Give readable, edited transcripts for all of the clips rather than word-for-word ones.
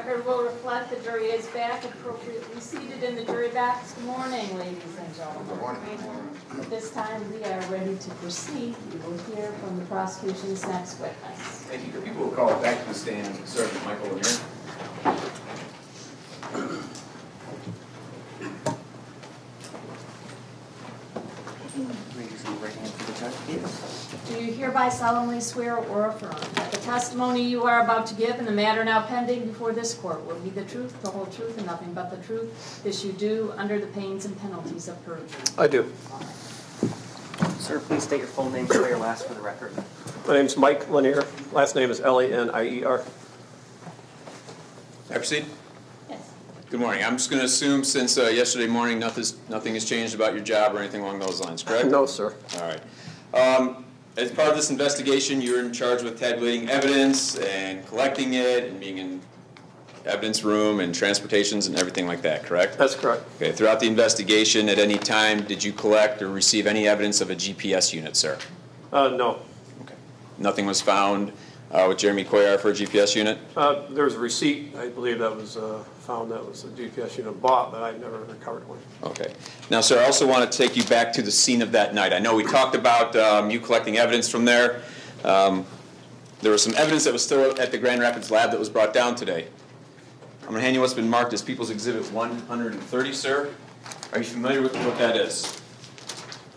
Record will reflect the jury is back, appropriately seated in the jury box. Good morning, ladies and gentlemen. Good morning. At this time, we are ready to proceed. We will hear from the prosecution's next witness. Thank you. People will call it back to the stand. Sergeant Michael Lanier. Raise your right hand for the judge, please. Do you hereby solemnly swear or affirm that the testimony you are about to give in the matter now pending before this court will be the truth, the whole truth, and nothing but the truth? This you do under the pains and penalties of perjury. I do. Sir, please state your full name, spell your last for the record. My name's Mike Lanier. Last name is Lanier. May I proceed? Yes. Good morning. I'm just going to assume since yesterday morning nothing has changed about your job or anything along those lines, correct? No, sir. All right. As part of this investigation, you're in charge with tabulating evidence and collecting it and being in evidence room and transportations and everything like that, correct? That's correct. Okay. Throughout the investigation, at any time, did you collect or receive any evidence of a GPS unit, sir? No. Okay. Nothing was found with Jeremy Cuellar for a GPS unit? There was a receipt, I believe, that was found that was a GPS unit bought, but I never recovered one. Okay. Now, sir, I also want to take you back to the scene of that night. I know we talked about you collecting evidence from there. There was some evidence that was still at the Grand Rapids lab that was brought down today. I'm going to hand you what's been marked as People's Exhibit 130, sir. Are you familiar with what that is?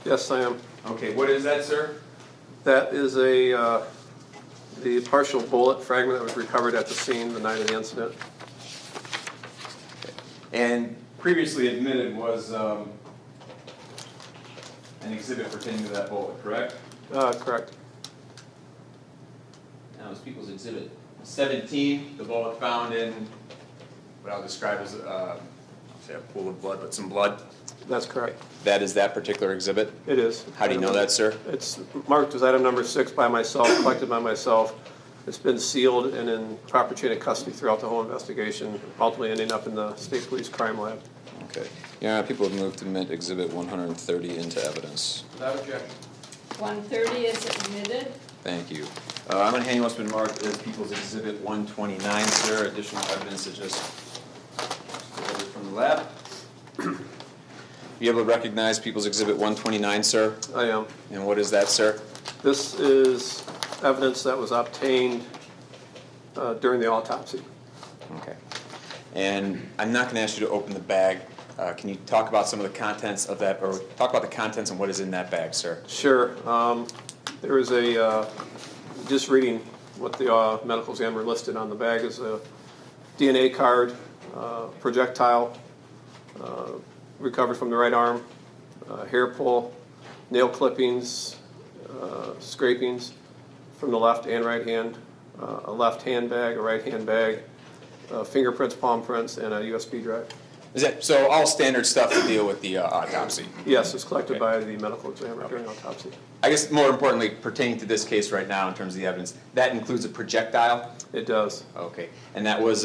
Yes, I am. Okay. What is that, sir? That is the partial bullet fragment that was recovered at the scene the night of the incident. And previously admitted was an exhibit pertaining to that bullet, correct? Correct. Now, it's People's Exhibit 17, the bullet found in what I'll describe as say a pool of blood, but some blood. That's correct. That is that particular exhibit? It is. How do you know that, sir? It's marked as item number 6 by myself, collected by myself. It's been sealed and in proper chain of custody throughout the whole investigation, ultimately ending up in the State Police Crime Lab. Okay. Yeah, people have moved to admit Exhibit 130 into evidence. Without objection. 130 is admitted. Thank you. I'm going to hand you what's been marked as People's Exhibit 129, sir. Additional evidence that just delivered from the lab. You able to recognize People's Exhibit 129, sir? I am. And what is that, sir? This is evidence that was obtained during the autopsy. Okay. And I'm not going to ask you to open the bag. Can you talk about some of the contents of that, or talk about the contents and what is in that bag, sir? Sure. There is just reading what the medical examiner listed on the bag is a DNA card, projectile, recovered from the right arm, hair pull, nail clippings, scrapings from the left and right hand, a left hand bag, a right hand bag, fingerprints, palm prints, and a USB drive. Is that so? All standard stuff to deal with the autopsy. Yes, it's collected Okay. by the medical examiner during autopsy. I guess more importantly, pertaining to this case right now in terms of the evidence, that includes a projectile. It does. Okay, and that was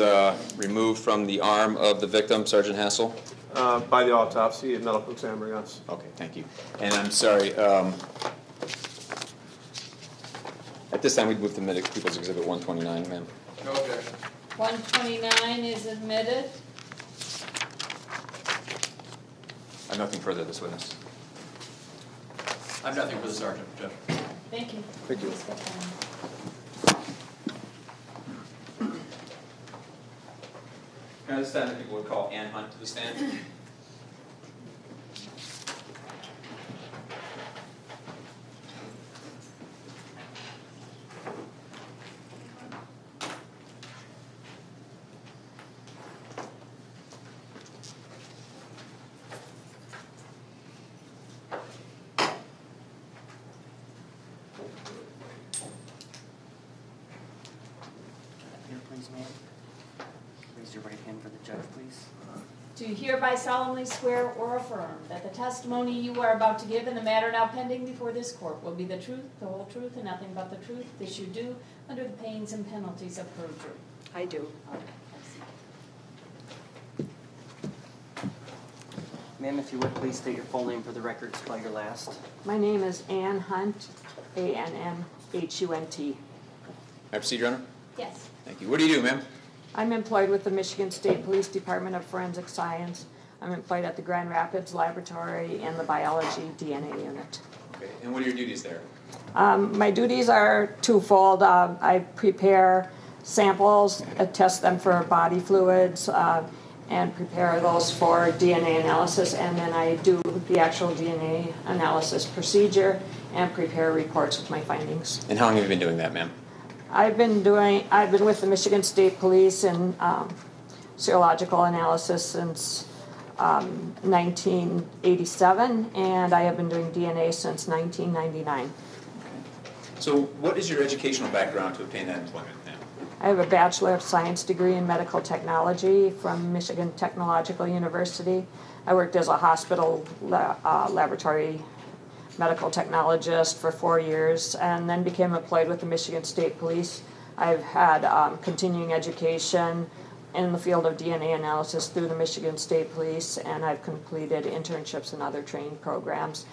removed from the arm of the victim, Sergeant Hassel. By the autopsy and medical examiner, yes. Okay, thank you. And I'm sorry. At this time, we'd move to People's Exhibit 129, ma'am. No objection. 129 is admitted. I have nothing further this witness. I have nothing for the sergeant, Judge. Thank you. Thank you. Please step down. At this time, people would call Ann Hunt to the stand. Here, please, ma'am. Raise your right hand for the judge, please. Do you hereby solemnly swear or affirm that the testimony you are about to give in the matter now pending before this court will be the truth, the whole truth, and nothing but the truth? This you do under the pains and penalties of perjury. I do. Okay. Ma'am, if you would please state your full name for the record, spell your last. My name is Ann Hunt, A-N-N-H-U-N-T. May I proceed, Your Honor? Yes. Thank you. What do you do, ma'am? I'm employed with the Michigan State Police Department of Forensic Science. I'm employed at the Grand Rapids Laboratory and the Biology DNA Unit. Okay. And what are your duties there? My duties are twofold. I prepare samples, test them for body fluids, and prepare those for DNA analysis, and then I do the actual DNA analysis procedure and prepare reports with my findings. And how long have you been doing that, ma'am? I've been with the Michigan State Police in serological analysis since 1987, and I have been doing DNA since 1999. So what is your educational background to obtain that employment, ma'am? I have a Bachelor of Science degree in Medical Technology from Michigan Technological University. I worked as a hospital laboratory medical technologist for 4 years and then became employed with the Michigan State Police. I've had continuing education in the field of DNA analysis through the Michigan State Police, and I've completed internships and other training programs,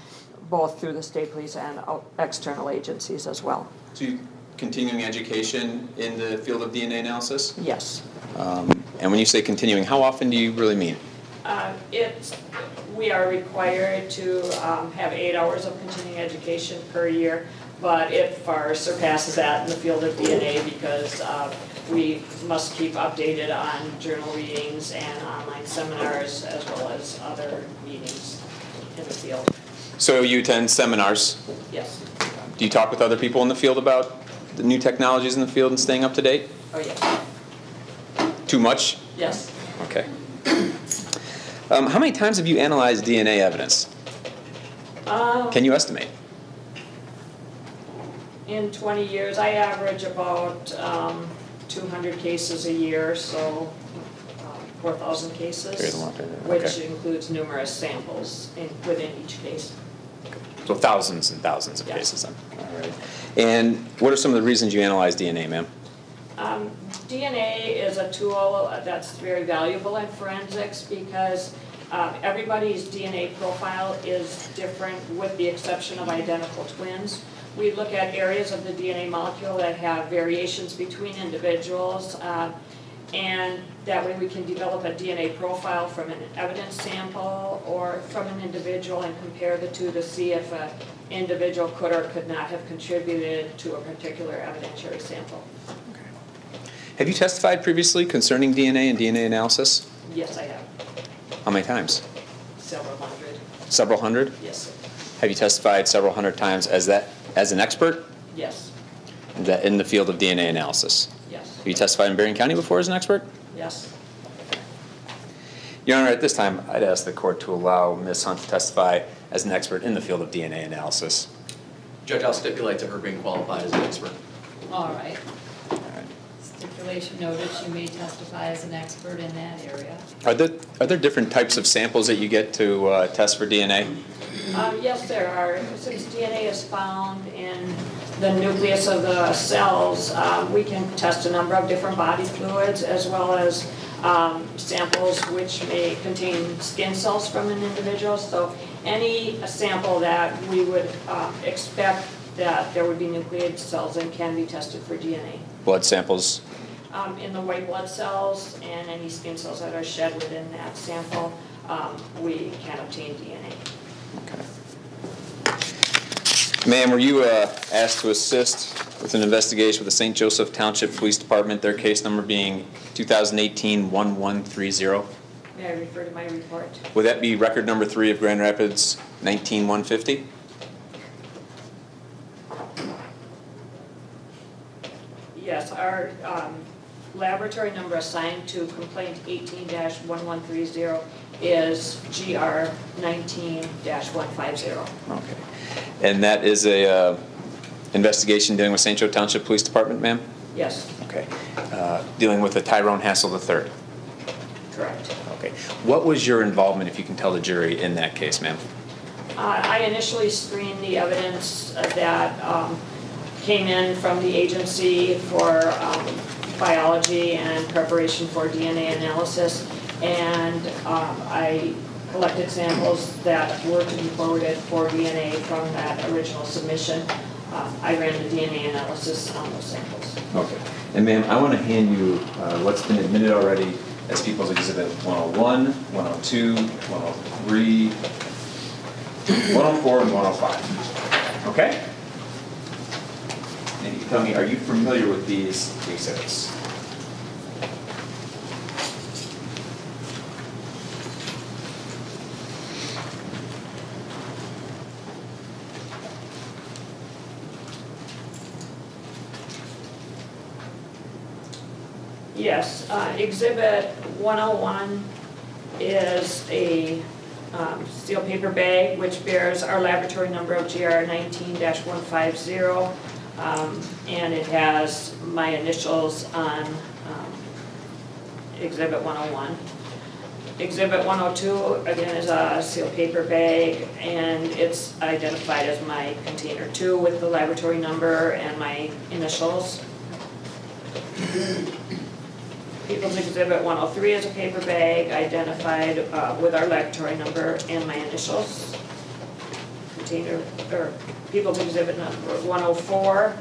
both through the State Police and external agencies as well. So you continuing education in the field of DNA analysis? Yes. And when you say continuing, how often do you really mean? We are required to have 8 hours of continuing education per year, but it far surpasses that in the field of DNA because we must keep updated on journal readings and online seminars as well as other meetings in the field. So you attend seminars. Yes. Do you talk with other people in the field about the new technologies in the field and staying up to date? Oh, yes. Too much? Yes. Okay. How many times have you analyzed DNA evidence? Can you estimate? In 20 years, I average about 200 cases a year, so 4,000 cases, which includes numerous samples within each case. So thousands and thousands of Yes. cases then. All right. And what are some of the reasons you analyze DNA, ma'am? DNA is a tool that's very valuable in forensics because everybody's DNA profile is different with the exception of identical twins. We look at areas of the DNA molecule that have variations between individuals, and that way we can develop a DNA profile from an evidence sample or from an individual and compare the two to see if an individual could or could not have contributed to a particular evidentiary sample. Have you testified previously concerning DNA and DNA analysis? Yes, I have. How many times? Several hundred. Several hundred? Yes, sir. Have you testified several hundred times as an expert Yes. in the field of DNA analysis? Yes. Have you testified in Berrien County before as an expert? Yes. Your Honor, at this time, I'd ask the court to allow Ms. Hunt to testify as an expert in the field of DNA analysis. Judge, I'll stipulate to her being qualified as an expert. All right. Stipulation noted, you may testify as an expert in that area. Are there different types of samples that you get to test for DNA? Yes, there are. Since DNA is found in the nucleus of the cells, we can test a number of different body fluids as well as samples which may contain skin cells from an individual. So any sample that we would expect that there would be nucleated cells in can be tested for DNA. Blood samples? In the white blood cells and any skin cells that are shed within that sample, we can obtain DNA. Okay. Ma'am, were you asked to assist with an investigation with the St. Joseph Township Police Department, their case number being 2018-1130? May I refer to my report? Would that be record number 3 of Grand Rapids 19150? Yes, our laboratory number assigned to complaint 18-1130 is GR 19-150. Okay. And that is a investigation dealing with St. Joe Township Police Department, ma'am? Yes, Okay. Dealing with the Tyrone Hassel III? correct. Okay. What was your involvement, if you can tell the jury, in that case, ma'am? I initially screened the evidence that came in from the agency for biology and preparation for DNA analysis, and I collected samples that were to be forwarded for DNA from that original submission. I ran the DNA analysis on those samples. Okay. And ma'am, I want to hand you what's been admitted already as People's Exhibit 101, 102, 103, 104, and 105. Okay? And you tell me, are you familiar with these exhibits? Yes, Exhibit 101 is a steel paper bag which bears our laboratory number of GR 19-150, and it has my initials on Exhibit 101. Exhibit 102, again, is a steel paper bag, and it's identified as my container 2 with the laboratory number and my initials. People's Exhibit 103 is a paper bag identified with our laboratory number and my initials. People's Exhibit number 104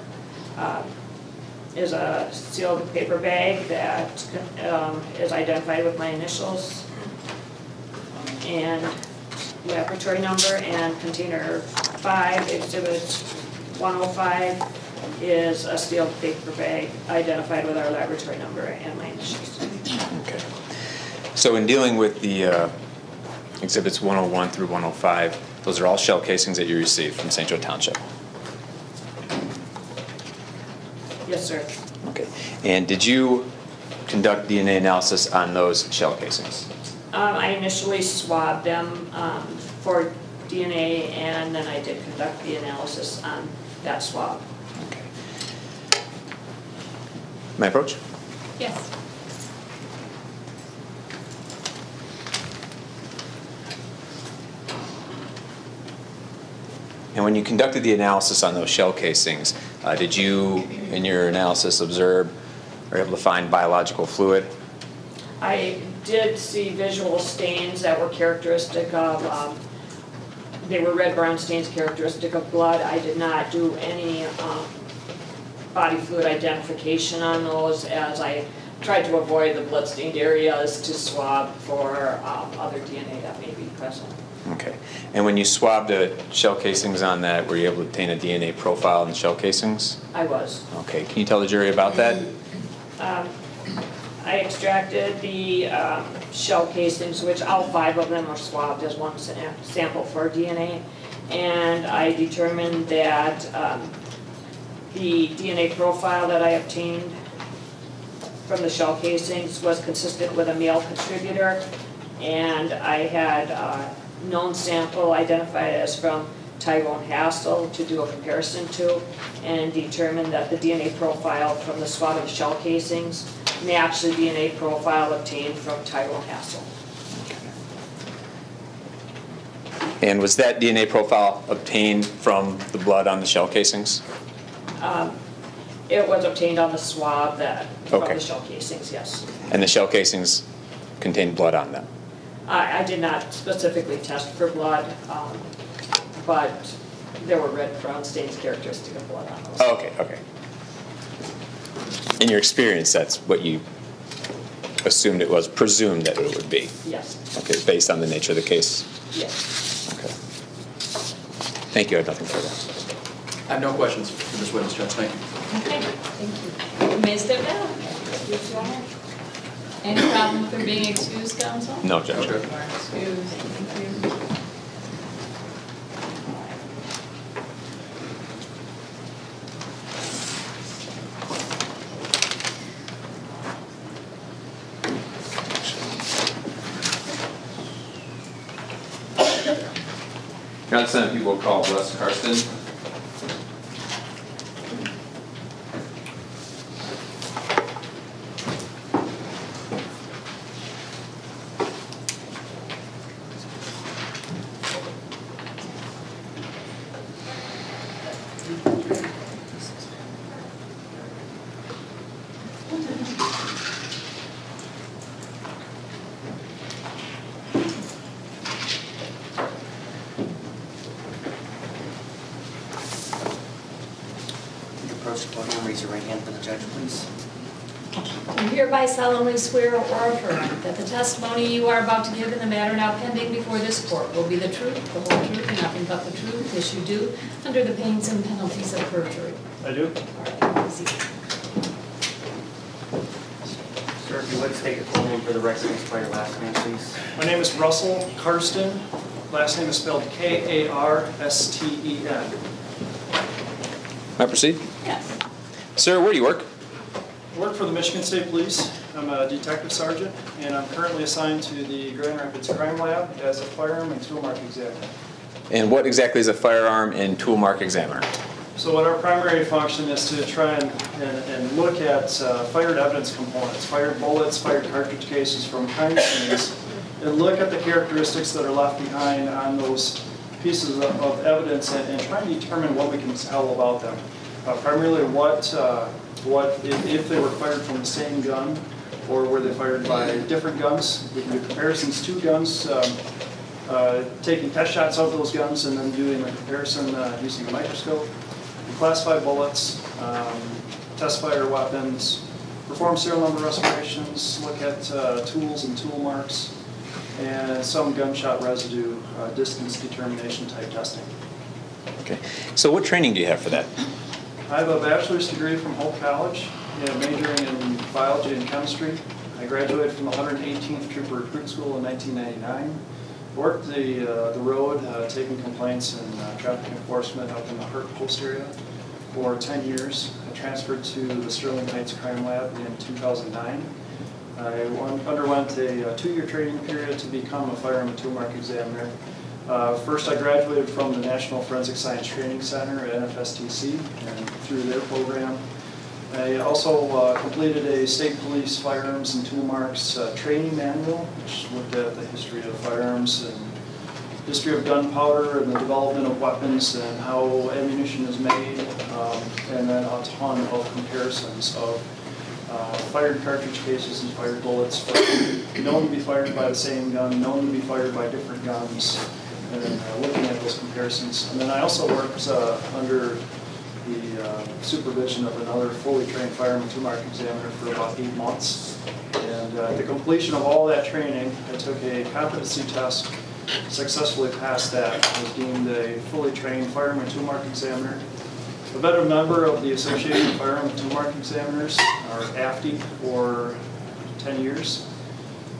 is a sealed paper bag that is identified with my initials and laboratory number, and container 5, Exhibit 105, is a steel paper bag identified with our laboratory number and my initials. Okay. So in dealing with the exhibits 101 through 105, those are all shell casings that you received from St. Joe Township? Yes, sir. Okay. And did you conduct DNA analysis on those shell casings? I initially swabbed them for DNA, and then I did conduct the analysis on that swab. Okay. May I approach? Yes. And when you conducted the analysis on those shell casings, did you, in your analysis, observe or able to find biological fluid? I did see visual stains that were characteristic of, they were red-brown stains characteristic of blood. I did not do any body fluid identification on those, as I tried to avoid the blood-stained areas to swab for other DNA that may be present. Okay. And when you swabbed the shell casings on that, were you able to obtain a DNA profile in the shell casings? I was. Okay. Can you tell the jury about that? I extracted the shell casings, which all 5 of them are swabbed as one sample for DNA, and I determined that the DNA profile that I obtained from the shell casings was consistent with a male contributor, and I had a known sample identified as from Kemia Hassel to do a comparison to, and determined that the DNA profile from the swab of the shell casings matched the DNA profile obtained from Kemia Hassel. And was that DNA profile obtained from the blood on the shell casings? It was obtained on the swab from Okay. the shell casings, yes. And the shell casings contained blood on them? I did not specifically test for blood, but there were red-brown stains characteristic of blood on those. Oh, okay, okay. In your experience, that's what you assumed it was, presumed that it would be? Yes, Okay, based on the nature of the case? yes. Okay. Thank you, I have nothing further. I have no questions for this witness, Judge. Thank you. Okay, thank you. You may step down. Excuse your honor. Any problem with her being excused, counsel? No, Judge. Okay. You are excused. Thank you. Now, some people call Russ Karsten. Approach the podium, raise your right hand for the judge, please. hereby solemnly swear or affirm that the testimony you are about to give in the matter now pending before this court will be the truth, the whole truth, and nothing but the truth, as you do, under the pains and penalties of perjury. I do. All right, easy. Sir, if you would state your full name for the record and spell your last name, please. My name is Russell Karsten. Last name is spelled Karsten. May I proceed? Yes. Sir, where do you work? I work for the Michigan State Police. I'm a detective sergeant, and I'm currently assigned to the Grand Rapids Crime Lab as a firearm and tool mark examiner. And what exactly is a firearm and tool mark examiner? So what our primary function is to try and look at fired evidence components, fired bullets, fired cartridge cases from crime scenes, and look at the characteristics that are left behind on those pieces of evidence and try and determine what we can tell about them. Primarily what if they were fired from the same gun or were they fired by different guns. We can do comparisons to guns, taking test shots of those guns and then doing a comparison using a microscope. We classify bullets, test fire weapons, perform serial number restorations, look at tools and tool marks, and some gunshot residue distance determination type testing. Okay. So what training do you have for that? I have a bachelor's degree from Hope College, majoring in biology and chemistry. I graduated from the 118th Trooper Recruit School in 1999. Worked the road, taking complaints and traffic enforcement up in the Hurt Post area for 10 years. I transferred to the Sterling Heights Crime Lab in 2009. I underwent a 2-year training period to become a firearm and tool mark examiner. First, I graduated from the National Forensic Science Training Center at NFSTC, and through their program. I also completed a state police firearms and tool marks training manual, which looked at the history of firearms and history of gunpowder and the development of weapons and how ammunition is made, and then a ton of comparisons of fired cartridge cases and fired bullets, known to be fired by the same gun, known to be fired by different guns, and then looking at those comparisons. And then I also worked under the supervision of another fully trained firearm and tool mark examiner for about 8 months. And at the completion of all that training, I took a competency test, successfully passed that, was deemed a fully trained firearm and tool mark examiner. I've been a member of the Association of Firearm and Tool Mark Examiners, or AFTE, for 10 years.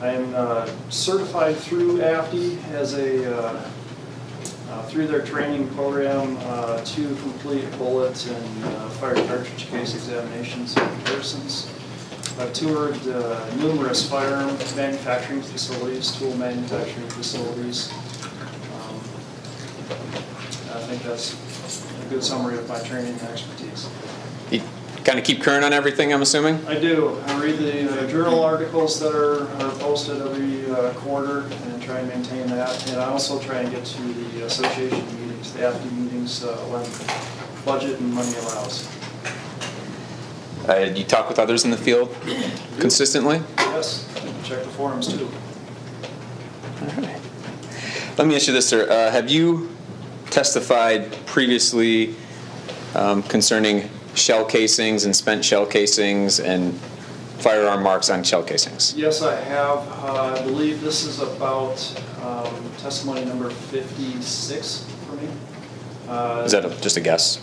I am certified through AFTE as through their training program to complete bullet and fired cartridge case examinations and comparisons. I've toured numerous firearm manufacturing facilities, tool manufacturing facilities. I think that's a good summary of my training and expertise. You kind of keep current on everything, I'm assuming? I do. I read the journal articles that are posted every quarter and try and maintain that. And I also try and get to the association meetings, the AFTE meetings, when budget and money allows. You talk with others in the field consistently? Yes. Check the forums too. All right. Let me ask you this, sir. Have you testified previously concerning shell casings and spent shell casings and firearm marks on shell casings? Yes, I have. I believe this is about testimony number 56 for me. Is that just a guess?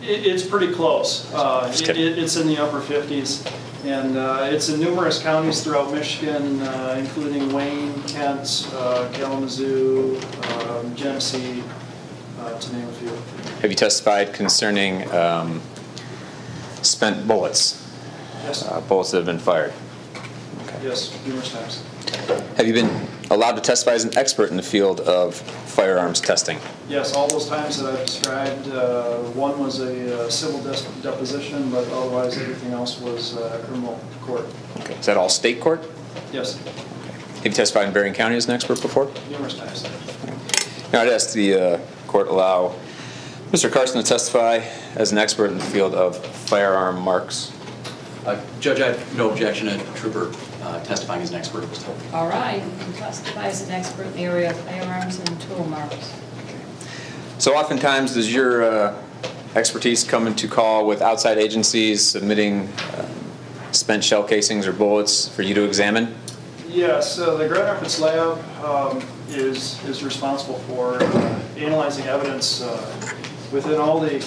It's pretty close. It's in the upper 50s. And it's in numerous counties throughout Michigan, including Wayne, Kent, Kalamazoo, Genesee, to name a few. Have you testified concerning spent bullets? Yes. Bullets that have been fired? Okay. Yes, numerous times. Have you been allowed to testify as an expert in the field of firearms testing? Yes, all those times that I've described, one was a civil deposition, but otherwise everything else was criminal court. Okay. Is that all state court? Yes. Okay. Have you testified in Berrien County as an expert before? Numerous times. Now I'd ask the court allow Mr. Karsten to testify as an expert in the field of firearm marks. Judge, I have no objection to Trooper testifying as an expert. All right, you can testify as an expert in the area of firearms and tool marks. So oftentimes does your expertise come into call with outside agencies submitting spent shell casings or bullets for you to examine? Yes, the Grand Rapids Lab is responsible for analyzing evidence within all the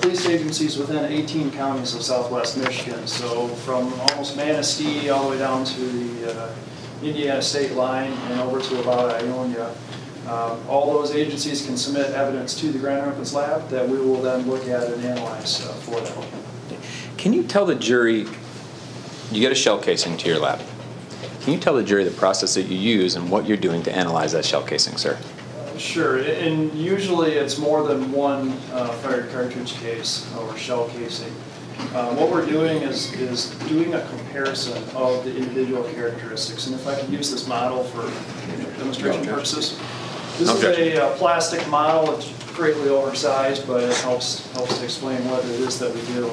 police agencies within 18 counties of southwest Michigan. So from almost Manistee all the way down to the Indiana state line and over to about Ionia. All those agencies can submit evidence to the Grand Rapids Lab that we will then look at and analyze for them. Can you tell the jury, you get a shell casing to your lab. Can you tell the jury the process that you use and what you're doing to analyze that shell casing, sir? Sure, and usually it's more than one fired cartridge case or shell casing. What we're doing is doing a comparison of the individual characteristics. And if I could use this model for demonstration purposes. This is a plastic model. It's greatly oversized, but it helps to explain what it is that we do.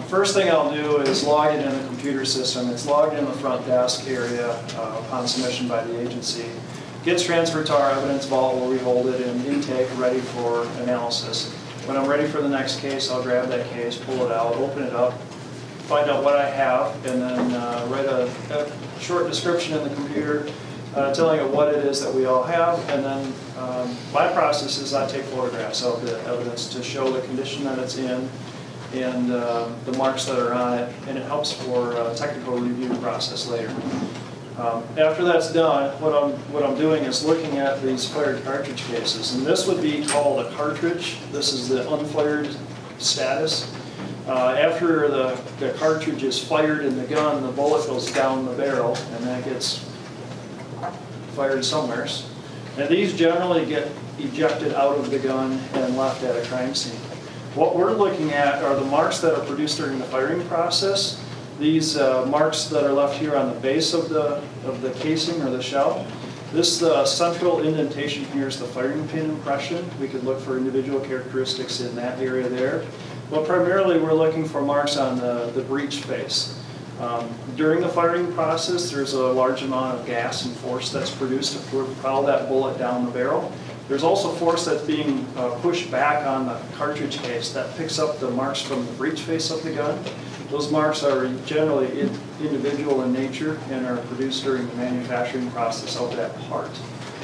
First thing I'll do is log it in the computer system. It's logged in the front desk area upon submission by the agency. Gets transferred to our evidence vault where we hold it in intake, ready for analysis. When I'm ready for the next case, I'll grab that case, pull it out, open it up, find out what I have, and then write a short description in the computer telling it what it is that we all have. And then my process is I take photographs of the evidence to show the condition that it's in and the marks that are on it, and it helps for a technical review process later. After that's done, what I'm doing is looking at these fired cartridge cases, and this would be called a cartridge. This is the unfired status. After the cartridge is fired in the gun, the bullet goes down the barrel, and that gets fired somewhere. And these generally get ejected out of the gun and left at a crime scene. What we're looking at are the marks that are produced during the firing process. These marks that are left here on the base of the casing or the shell. This central indentation here is the firing pin impression. We could look for individual characteristics in that area there. But primarily we're looking for marks on the breech face. During the firing process, there's a large amount of gas and force that's produced to propel that bullet down the barrel. There's also force that's being pushed back on the cartridge case that picks up the marks from the breech face of the gun. Those marks are generally individual in nature and are produced during the manufacturing process of that part.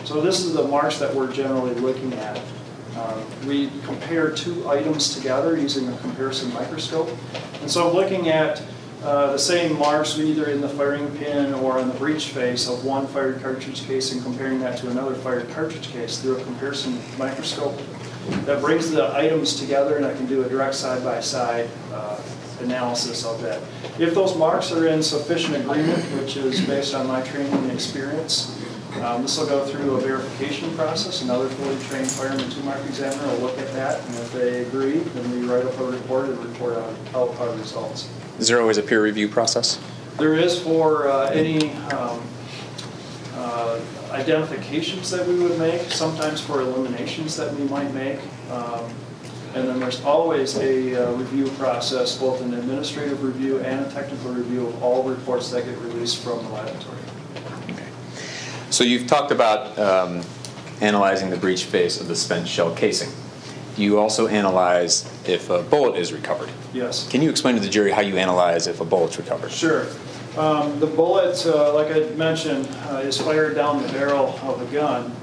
So this is the marks that we're generally looking at. We compare two items together using a comparison microscope. And so I'm looking at the same marks either in the firing pin or on the breech face of one fired cartridge case and comparing that to another fired cartridge case through a comparison microscope that brings the items together, and I can do a direct side-by-side analysis of that. If those marks are in sufficient agreement, which is based on my training and experience, this will go through a verification process. Another fully trained fireman 2-mark examiner will look at that, and if they agree, then we write up a report and report out our results. Is there always a peer review process? There is for any identifications that we would make, sometimes for eliminations that we might make. And then there's always a review process, both an administrative review and a technical review of all reports that get released from the laboratory. Okay. So you've talked about analyzing the breech face of the spent shell casing. Do you also analyze if a bullet is recovered? Yes. Can you explain to the jury how you analyze if a bullet's recovered? Sure. The bullet, like I mentioned, is fired down the barrel of a gun.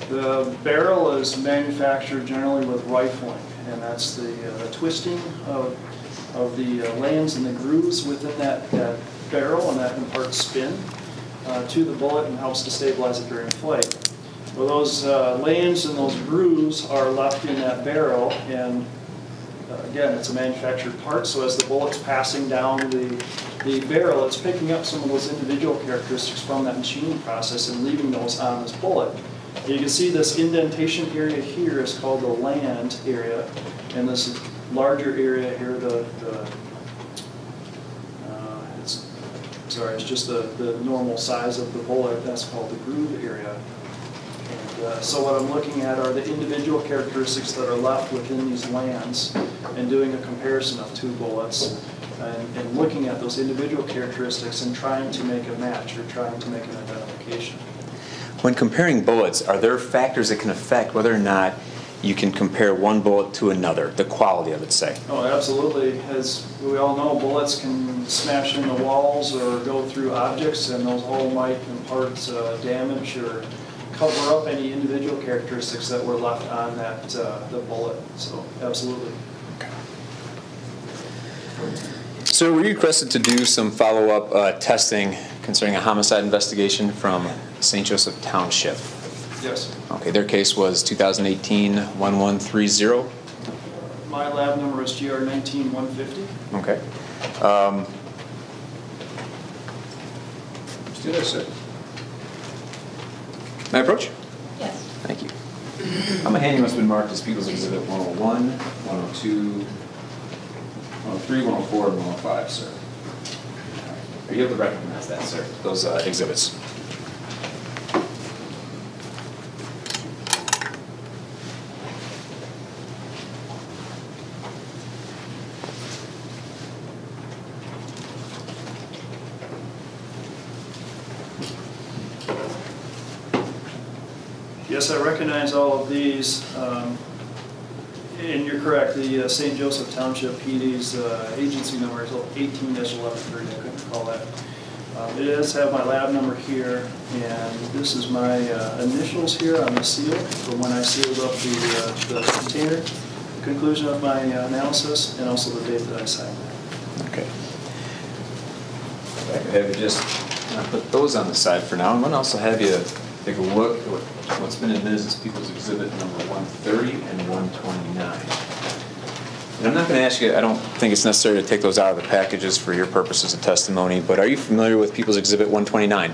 The barrel is manufactured generally with rifling, and that's the twisting of the lands and the grooves within that barrel, and that imparts spin to the bullet and helps to stabilize it during flight. Well, those lands and those grooves are left in that barrel, and again, it's a manufactured part, so as the bullet's passing down the barrel, it's picking up some of those individual characteristics from that machining process and leaving those on this bullet. You can see this indentation area here is called the land area, and this larger area here, it's just the normal size of the bullet, that's called the groove area. And so what I'm looking at are the individual characteristics that are left within these lands and doing a comparison of two bullets and looking at those individual characteristics and trying to make a match or trying to make an identification. When comparing bullets, are there factors that can affect whether or not you can compare one bullet to another, the quality of it, say? Oh, absolutely. As we all know, bullets can smash into walls or go through objects, and those all might impart damage or cover up any individual characteristics that were left on that the bullet. So, absolutely. So were you requested to do some follow-up testing concerning a homicide investigation from St. Joseph Township? Yes. Okay, their case was 2018-1130. My lab number is GR 19150. Okay. Let's do this, sir. May I approach? Yes. Thank you. On my hand, you must have been marked as People's Exhibit 101, 102, 103, 104, and 105, sir. Are you able to recognize that, sir? Those exhibits. Yes, I recognize all of these. And you're correct, the St. Joseph Township PD's agency number is 18-1130. I couldn't recall that. It does have my lab number here, and this is my initials here on the seal from when I sealed up the container, the conclusion of my analysis, and also the date that I signed it. Okay. I could have you just put those on the side for now, and then also have you take a look at what's been admitted as People's Exhibit number 130 and 129. And I'm not going to ask you, I don't think it's necessary to take those out of the packages for your purposes of testimony, but are you familiar with People's Exhibit 129?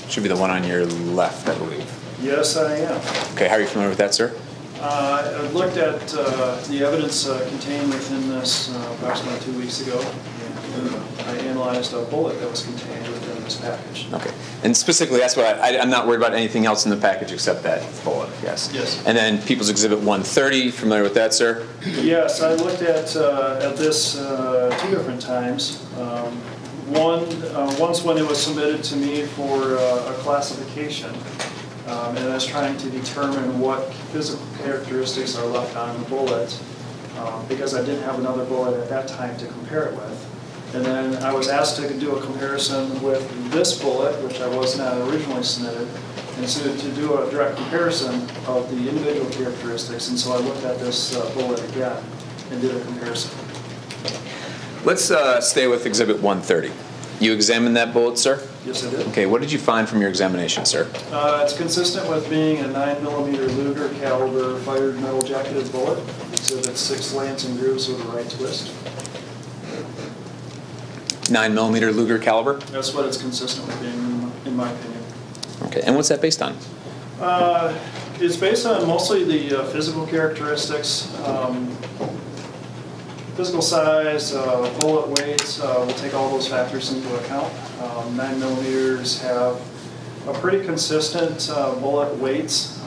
Should be the one on your left, I believe. Yes, I am. Okay, how are you familiar with that, sir? I've looked at the evidence contained within this approximately 2 weeks ago, and I analyzed a bullet that was contained within this package. Okay. And specifically, that's what I'm not worried about anything else in the package except that bullet, yes? Yes. And then People's Exhibit 130, familiar with that, sir? Yes, I looked at this 2 different times. Once when it was submitted to me for a classification, and I was trying to determine what physical characteristics are left on the bullet, because I didn't have another bullet at that time to compare it with. And then I was asked to do a comparison with this bullet, which I was not originally submitted, and so to do a direct comparison of the individual characteristics. And so I looked at this bullet again and did a comparison. Let's stay with Exhibit 130. You examined that bullet, sir? Yes, I did. Okay, what did you find from your examination, sir? It's consistent with being a 9mm Luger caliber fired metal jacketed bullet. Exhibit 6 lancing grooves with a right twist. 9mm Luger caliber? That's what it's consistent with being, in my opinion. Okay, and what's that based on? It's based on mostly the physical characteristics, physical size, bullet weight. We'll take all those factors into account. 9mm have a pretty consistent bullet weights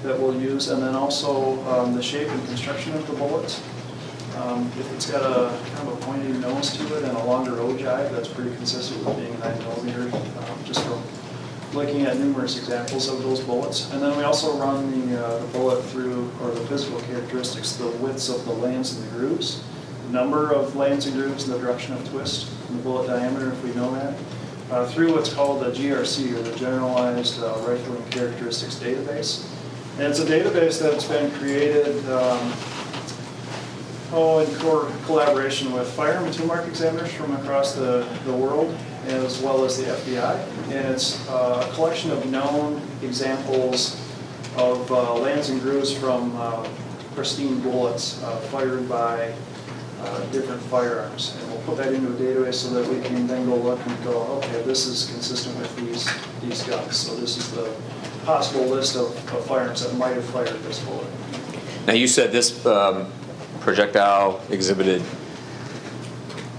that we'll use, and then also the shape and construction of the bullet. If it's got a kind of a pointy nose to it and a longer ogive, that's pretty consistent with being a 9mm, just from looking at numerous examples of those bullets. And then we also run the bullet through, or the physical characteristics, the widths of the lands and the grooves, the number of lands and grooves, and the direction of twist, and the bullet diameter, if we know that, through what's called the GRC, or the Generalized Rifling Characteristics Database. And it's a database that's been created in collaboration with firearm and two-mark examiners from across the world, as well as the FBI. And it's a collection of known examples of lands and grooves from pristine bullets fired by different firearms. And we'll put that into a database so that we can then go look and go, okay, this is consistent with these guns. So this is the possible list of firearms that might have fired this bullet. Now you said this projectile exhibited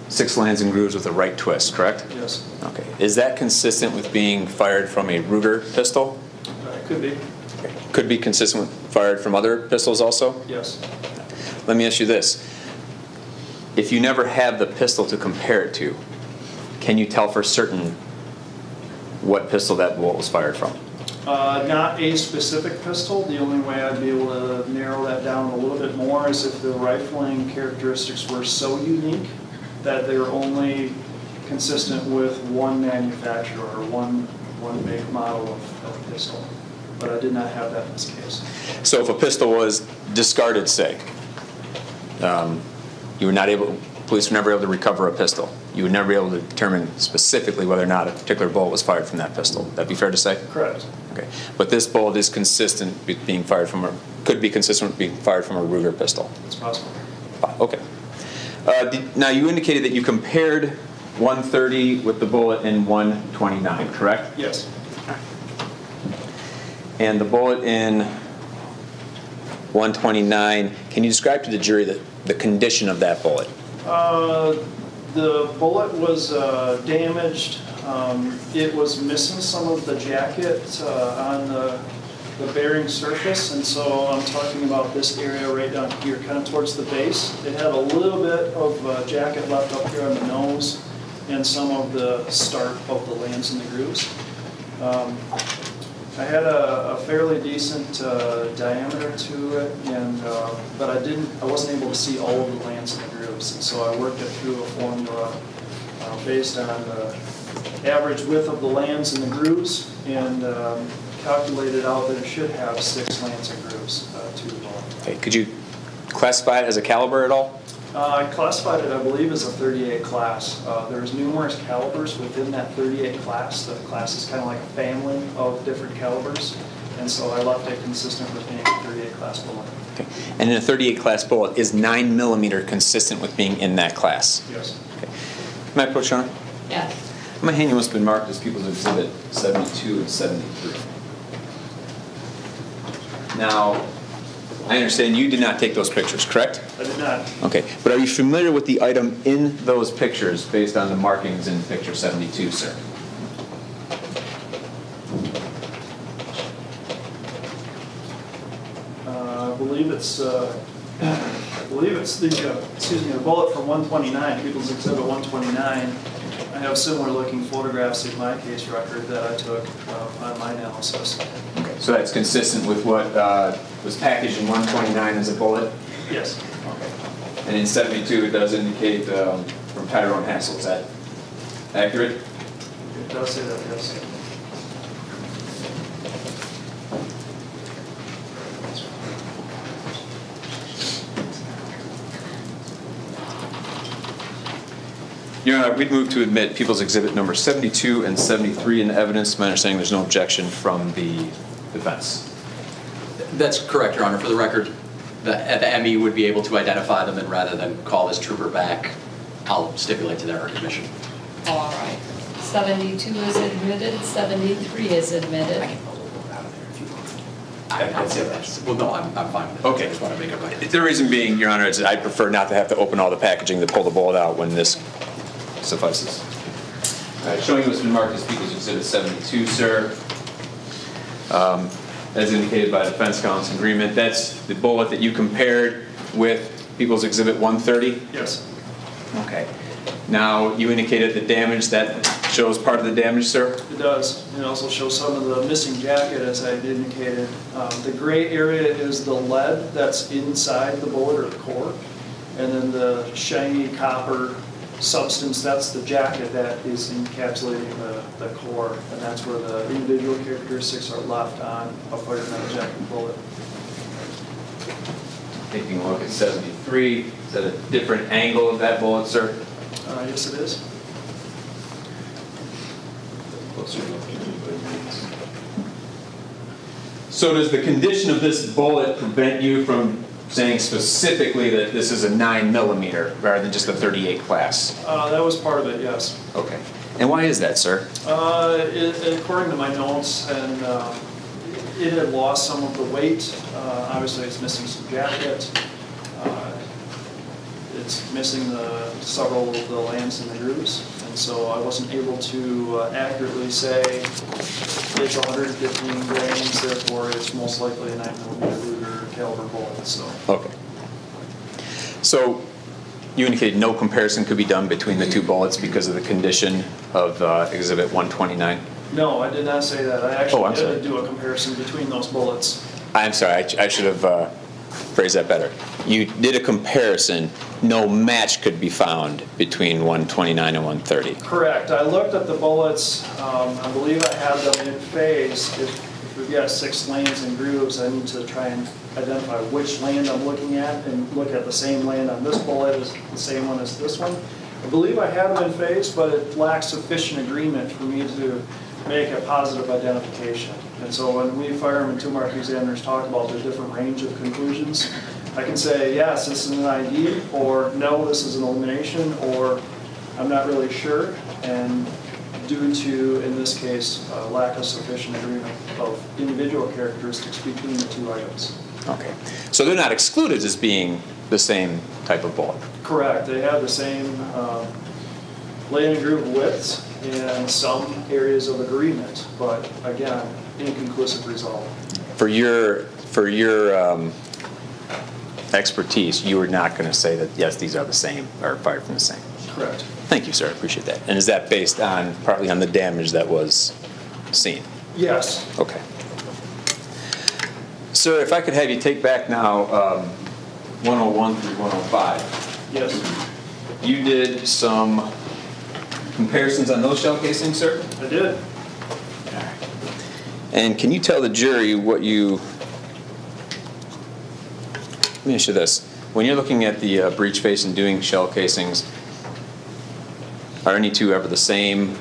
6 lands and grooves with a right twist, correct? Yes. Okay. Is that consistent with being fired from a Ruger pistol? It could be. Okay. Could be consistent with fired from other pistols also? Yes. Let me ask you this. If you never have the pistol to compare it to, can you tell for certain what pistol that bullet was fired from? Not a specific pistol. The only way I'd be able to narrow that down a little bit more is if the rifling characteristics were so unique that they were only consistent with one manufacturer or one make model of pistol. But I did not have that in this case. So if a pistol was discarded, say, police were never able to recover a pistol. You would never be able to determine specifically whether or not a particular bullet was fired from that pistol. That'd be fair to say? Correct. Okay. But this bullet is consistent with being fired from could be consistent with being fired from a Ruger pistol. It's possible. Okay. Now you indicated that you compared 130 with the bullet in 129, correct? Yes. And the bullet in 129, can you describe to the jury the condition of that bullet? The bullet was damaged. It was missing some of the jacket on the bearing surface, and so I'm talking about this area right down here, kind of towards the base. It had a little bit of jacket left up here on the nose and some of the start of the lands and the grooves. I had a fairly decent diameter to it, and but I wasn't able to see all of the lands and the grooves, and so I worked it through a formula based on the average width of the lands and the grooves, and calculated out that it should have 6 lands and grooves to the bullet. Okay. Could you classify it as a caliber at all? I classified it, I believe, as a 38 class. There's numerous calibers within that 38 class. The class is kind of like a family of different calibers, and so I left it consistent with being a 38 class bullet. Okay. And in a 38 class bullet, is 9 millimeter consistent with being in that class? Yes. Okay. May I approach, Your Honor? Yes. My hand what's been marked as People's Exhibit 72 and 73. Now, I understand you did not take those pictures, correct? I did not. Okay, but are you familiar with the item in those pictures based on the markings in picture 72, sir? I believe it's the bullet from 129, People's Exhibit 129. I have similar looking photographs in my case record that I took on my analysis. Okay, so that's consistent with what was packaged in 129 as a bullet? Yes. Okay. And in 72 it does indicate from Tyrone Hassel, is that accurate? It does say that, yes. Your Honor, we'd move to admit People's Exhibit number 72 and 73 in evidence. My understanding there's no objection from the defense. That's correct, Your Honor. For the record, the ME would be able to identify them, and rather than call this trooper back, I'll stipulate to their recognition. All right. 72 is admitted, 73 is admitted. That's it. Well, no, I'm fine with it. Okay. I just want to make it right. The reason being, Your Honor, is that I prefer not to have to open all the packaging to pull the bullet out when this suffices. All right, showing you what's been marked as People's Exhibit 72, sir. As indicated by the defense counsel's agreement, that's the bullet that you compared with People's Exhibit 130? Yes. Okay. Now, you indicated the damage. That shows part of the damage, sir? It does. It also shows some of the missing jacket, as I indicated. The gray area is the lead that's inside the bullet, or the core, and then the shiny copper substance, that's the jacket that is encapsulating the core, and that's where the individual characteristics are left on a fired metal jacket bullet. Taking a look at 73, is that a different angle of that bullet, sir? Yes, it is. So does the condition of this bullet prevent you from saying specifically that this is a 9 millimeter rather than just a 38 class? That was part of it, yes. Okay. And why is that, sir? According to my notes, and it had lost some of the weight. Obviously, it's missing some jacket. It's missing several of the lands and the grooves, and so I wasn't able to accurately say it's 115 grains, therefore it's most likely a 9 millimeter Ruger caliber bullet. So. Okay. So you indicated no comparison could be done between the two bullets because of the condition of Exhibit 129? No, I did not say that. I Oh, I'm actually sorry. did do a comparison between those bullets. I'm sorry, I should have phrased that better. You did a comparison, no match could be found between 129 and 130. Correct. I looked at the bullets. I believe I have them in phase. If we've got 6 lanes and grooves, I need to try and identify which land I'm looking at and look at the same land on this bullet as the same one as this one. I believe I have them in phase, but it lacks sufficient agreement for me to make a positive identification. And so when we firearm and 2 mark examiners talk about the different range of conclusions, I can say, yes, this is an ID, or no, this is an elimination, or I'm not really sure. And due to, in this case, lack of sufficient agreement of individual characteristics between the 2 items. Okay. So they're not excluded as being the same type of bullet? Correct. They have the same lane and groove widths and some areas of agreement, but again, inconclusive result. For your expertise, you were not going to say that, yes, these are the same, or fired from the same? Correct. Thank you, sir. I appreciate that. And is that based on, partly on the damage that was seen? Yes. Okay. Sir, if I could have you take back now 101 through 105. Yes. You did some comparisons on those shell casings, sir? I did. And can you tell the jury what you... Let me ask you this. When you're looking at the breech face and doing shell casings, are any 2 ever the same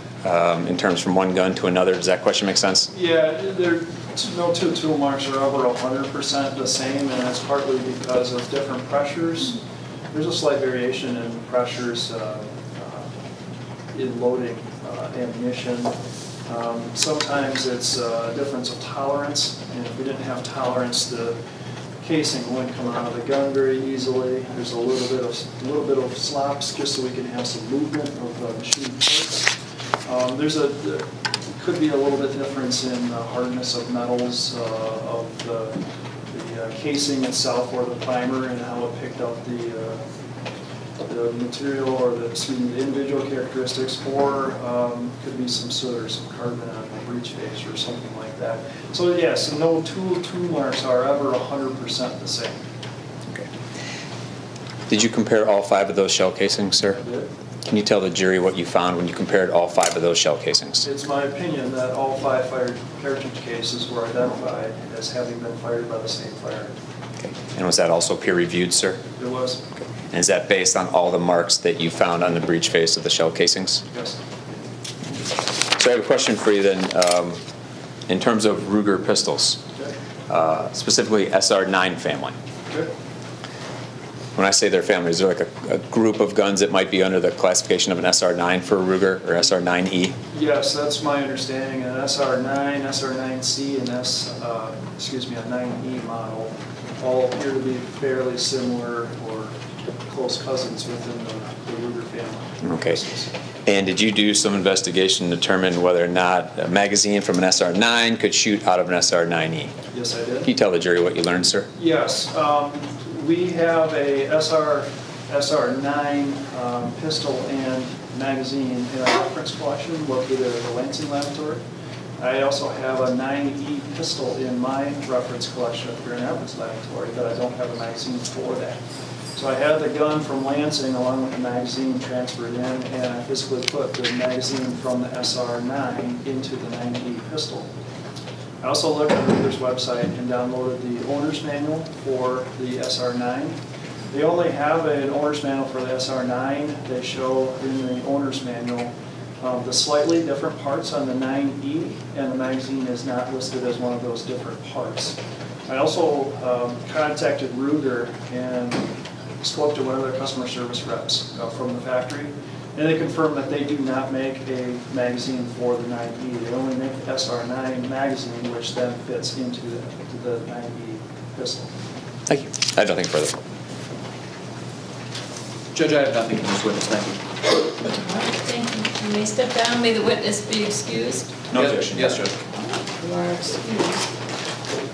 in terms from one gun to another? Does that question make sense? Yeah, no 2 tool marks are ever 100% the same, and that's partly because of different pressures. There's a slight variation in pressures in loading ammunition. Sometimes it's a difference of tolerance, and if we didn't have tolerance, the casing wouldn't come out of the gun very easily. There's a little bit of slops just so we can have some movement of machine parts. There could be a little bit difference in the hardness of metals of the casing itself or the primer and how it picked up the material or the individual characteristics, or could be some soot or some carbon on the breech face or something like that. So yes, no 2 tool marks are ever 100% the same. Okay. Did you compare all 5 of those shell casings, sir? I did. Can you tell the jury what you found when you compared all 5 of those shell casings? It's my opinion that all 5 fired cartridge cases were identified as having been fired by the same firearm. Okay. And was that also peer-reviewed, sir? It was. Okay. And is that based on all the marks that you found on the breech face of the shell casings? Yes. So I have a question for you then. In terms of Ruger pistols, Okay. specifically SR9 family. Okay. When I say their family, is there like a group of guns that might be under the classification of an SR9 for Ruger or SR9E? Yes, that's my understanding. An SR9, SR9C, and a 9E model all appear to be fairly similar or close cousins within the Ruger family. Okay. And did you do some investigation to determine whether or not a magazine from an SR9 could shoot out of an SR9E? Yes, I did. Can you tell the jury what you learned, sir? Yes. We have a SR9 pistol and magazine in our reference collection located at the Lansing Laboratory. I also have a 9E pistol in my reference collection at the Grand Rapids Laboratory, but I don't have a magazine for that. So I had the gun from Lansing along with the magazine transferred in, and I physically put the magazine from the SR9 into the 9E pistol. I also looked at Ruger's website and downloaded the owner's manual for the SR9. They only have an owner's manual for the SR9. They show in the owner's manual the slightly different parts on the 9E, and the magazine is not listed as one of those different parts. I also contacted Ruger and spoke to one of their customer service reps from the factory, and they confirmed that they do not make a magazine for the 9E. They only make the SR9 magazine, which then fits into the 9E pistol. Thank you. I have nothing further. Judge, I have nothing in this witness. Thank you. All right, thank you. You may step down. May the witness be excused. No Yes, objection. Yes, Judge. You are excused.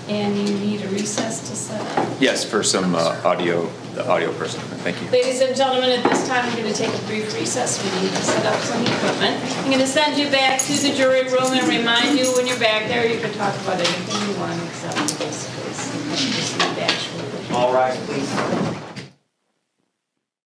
And you need a recess to set up. Yes, for some audio the audio person. Thank you. Ladies and gentlemen, at this time, we're going to take a brief recess. We need to set up some equipment. I'm going to send you back to the jury room and remind you when you're back there, you can talk about anything you want except for this case. Just need the actual. All right, please.